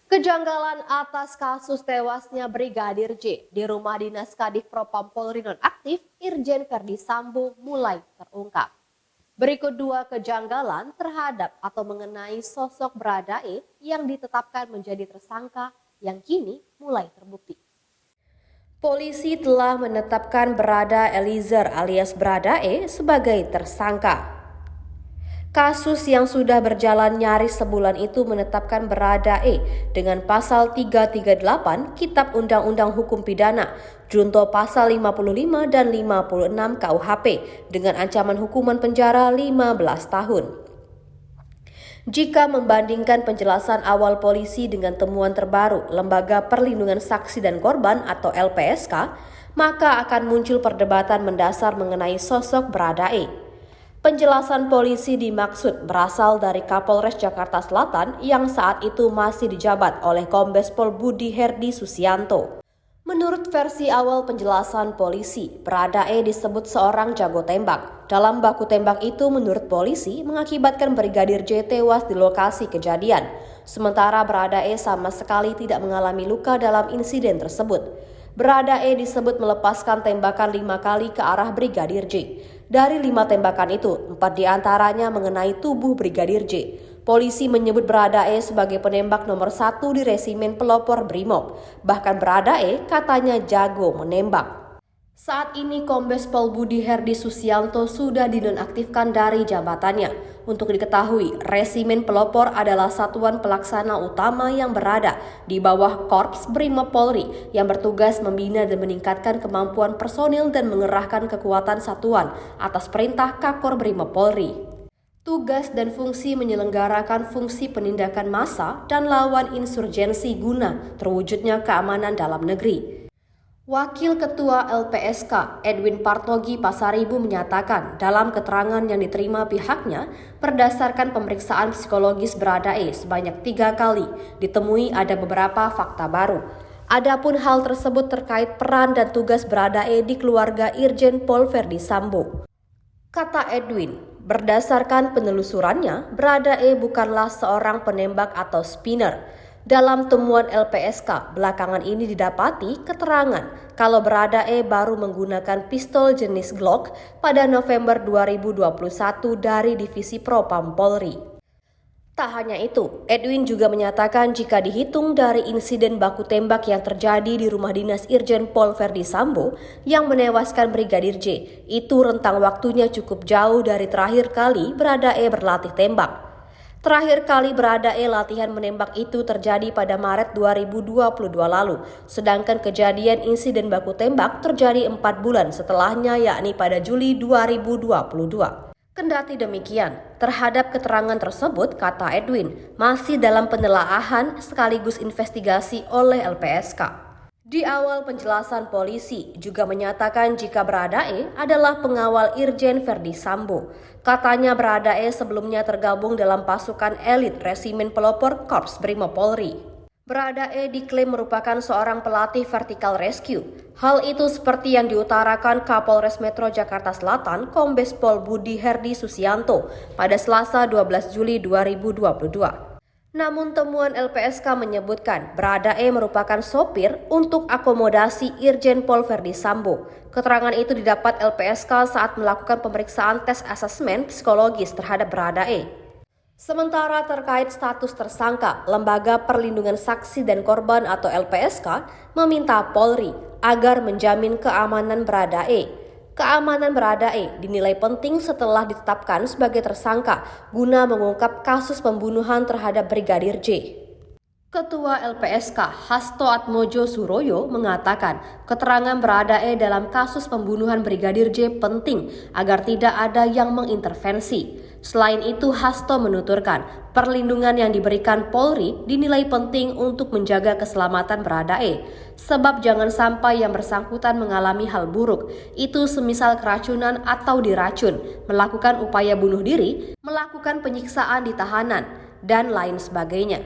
Kejanggalan atas kasus tewasnya Brigadir J di rumah dinas Kadif Propam Polri nonaktif Irjen Verdi Sambo mulai terungkap. Berikut dua kejanggalan terhadap atau mengenai sosok Baradae yang ditetapkan menjadi tersangka yang kini mulai terbukti. Polisi telah menetapkan Barada Eliezer alias Baradae sebagai tersangka. Kasus yang sudah berjalan nyaris sebulan itu menetapkan Baradae dengan pasal 338 Kitab Undang-Undang Hukum Pidana, junto pasal 55 dan 56 KUHP dengan ancaman hukuman penjara 15 tahun. Jika membandingkan penjelasan awal polisi dengan temuan terbaru Lembaga Perlindungan Saksi dan Korban atau LPSK, maka akan muncul perdebatan mendasar mengenai sosok Baradae. Penjelasan polisi dimaksud berasal dari Kapolres Jakarta Selatan yang saat itu masih dijabat oleh Kombes Pol Budi Herdi Susianto. Menurut versi awal penjelasan polisi, Baradae disebut seorang jago tembak. Dalam baku tembak itu menurut polisi mengakibatkan Brigadir J tewas di lokasi kejadian. Sementara Baradae sama sekali tidak mengalami luka dalam insiden tersebut. Baradae disebut melepaskan tembakan 5 kali ke arah Brigadir J. Dari 5 tembakan itu, 4 diantaranya mengenai tubuh Brigadir J. Polisi menyebut Baradae sebagai penembak nomor 1 di resimen pelopor Brimob. Bahkan Baradae katanya jago menembak. Saat ini Kombes Pol Budi Herdi Susianto sudah dinonaktifkan dari jabatannya. Untuk diketahui, resimen pelopor adalah satuan pelaksana utama yang berada di bawah Korps Brimob Polri yang bertugas membina dan meningkatkan kemampuan personil dan mengerahkan kekuatan satuan atas perintah Kakor Brimob Polri. Tugas dan fungsi menyelenggarakan fungsi penindakan massa dan lawan insurgensi guna terwujudnya keamanan dalam negeri. Wakil Ketua LPSK Edwin Partogi Pasaribu menyatakan dalam keterangan yang diterima pihaknya berdasarkan pemeriksaan psikologis Baradae sebanyak 3 kali ditemui ada beberapa fakta baru. Adapun hal tersebut terkait peran dan tugas Baradae di keluarga Irjen Pol Verdi Sambo. Kata Edwin, berdasarkan penelusurannya, Baradae bukanlah seorang penembak atau spinner. Dalam temuan LPSK, belakangan ini didapati keterangan kalau Baradae baru menggunakan pistol jenis Glock pada November 2021 dari Divisi Propam Polri. Tak hanya itu, Edwin juga menyatakan jika dihitung dari insiden baku tembak yang terjadi di rumah dinas Irjen Pol Verdi Sambo yang menewaskan Brigadir J, itu rentang waktunya cukup jauh dari terakhir kali Baradae berlatih tembak. Terakhir kali Baradae latihan menembak itu terjadi pada Maret 2022 lalu, sedangkan kejadian insiden baku tembak terjadi 4 bulan setelahnya yakni pada Juli 2022. Kendati demikian, terhadap keterangan tersebut, kata Edwin, masih dalam penelaahan sekaligus investigasi oleh LPSK. Di awal penjelasan polisi juga menyatakan jika Baradae adalah pengawal Irjen Verdi Sambo. Katanya Baradae sebelumnya tergabung dalam pasukan elit resimen pelopor Korps Brimob Polri. Baradae diklaim merupakan seorang pelatih vertical rescue. Hal itu seperti yang diutarakan Kapolres Metro Jakarta Selatan Kombes Pol Budi Herdi Susianto pada Selasa 12 Juli 2022. Namun temuan LPSK menyebutkan Baradae merupakan sopir untuk akomodasi Irjen Pol Verdi Sambo. Keterangan itu didapat LPSK saat melakukan pemeriksaan tes asesmen psikologis terhadap Baradae. Sementara terkait status tersangka, Lembaga Perlindungan Saksi dan Korban atau LPSK meminta Polri agar menjamin keamanan Baradae. Keamanan Baradae dinilai penting setelah ditetapkan sebagai tersangka guna mengungkap kasus pembunuhan terhadap Brigadir J. Ketua LPSK Hasto Atmojo Suroyo mengatakan keterangan Baradae dalam kasus pembunuhan Brigadir J penting agar tidak ada yang mengintervensi. Selain itu, Hasto menuturkan perlindungan yang diberikan Polri dinilai penting untuk menjaga keselamatan Baradae. Sebab jangan sampai yang bersangkutan mengalami hal buruk, itu semisal keracunan atau diracun, melakukan upaya bunuh diri, melakukan penyiksaan di tahanan, dan lain sebagainya.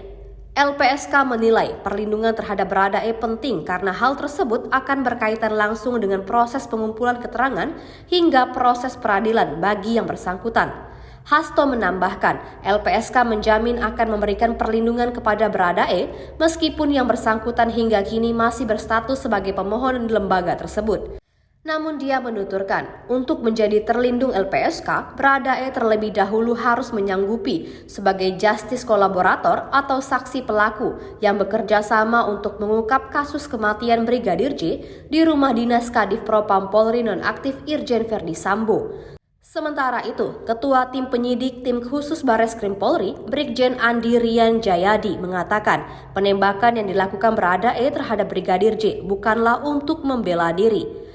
LPSK menilai perlindungan terhadap Baradae penting karena hal tersebut akan berkaitan langsung dengan proses pengumpulan keterangan hingga proses peradilan bagi yang bersangkutan. Hasto menambahkan, LPSK menjamin akan memberikan perlindungan kepada Baradae meskipun yang bersangkutan hingga kini masih berstatus sebagai pemohon lembaga tersebut. Namun dia menuturkan, untuk menjadi terlindung LPSK, Baradae terlebih dahulu harus menyanggupi sebagai justice kolaborator atau saksi pelaku yang bekerja sama untuk mengungkap kasus kematian Brigadir J di rumah dinas Kadif Propam Polri nonaktif Irjen Verdi Sambo. Sementara itu, Ketua Tim Penyidik Tim Khusus Bareskrim Polri, Brigjen Andi Rian Jayadi mengatakan penembakan yang dilakukan Baradae terhadap Brigadir J bukanlah untuk membela diri.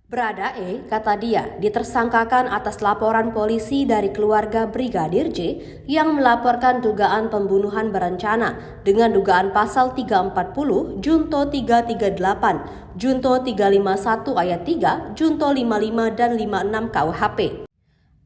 Baradae, kata dia, ditersangkakan atas laporan polisi dari keluarga Brigadir J yang melaporkan dugaan pembunuhan berencana dengan dugaan pasal 340, Junto 338, Junto 351 ayat 3, Junto 55 dan 56 KUHP.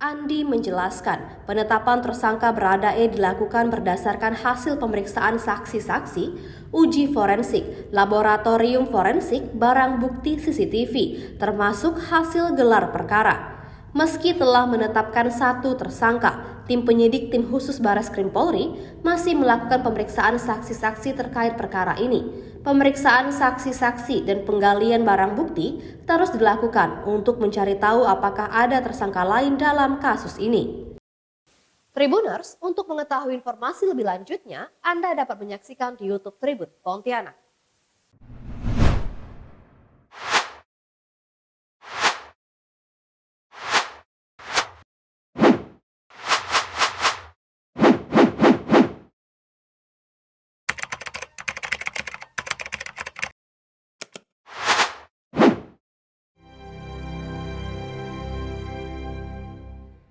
Andi menjelaskan, penetapan tersangka Baradae dilakukan berdasarkan hasil pemeriksaan saksi-saksi, uji forensik, laboratorium forensik, barang bukti CCTV, termasuk hasil gelar perkara. Meski telah menetapkan satu tersangka, tim penyidik tim khusus Bareskrim Polri masih melakukan pemeriksaan saksi-saksi terkait perkara ini. Pemeriksaan saksi-saksi dan penggalian barang bukti terus dilakukan untuk mencari tahu apakah ada tersangka lain dalam kasus ini. Tribuners, untuk mengetahui informasi lebih lanjutnya, Anda dapat menyaksikan di YouTube Tribun Pontianak.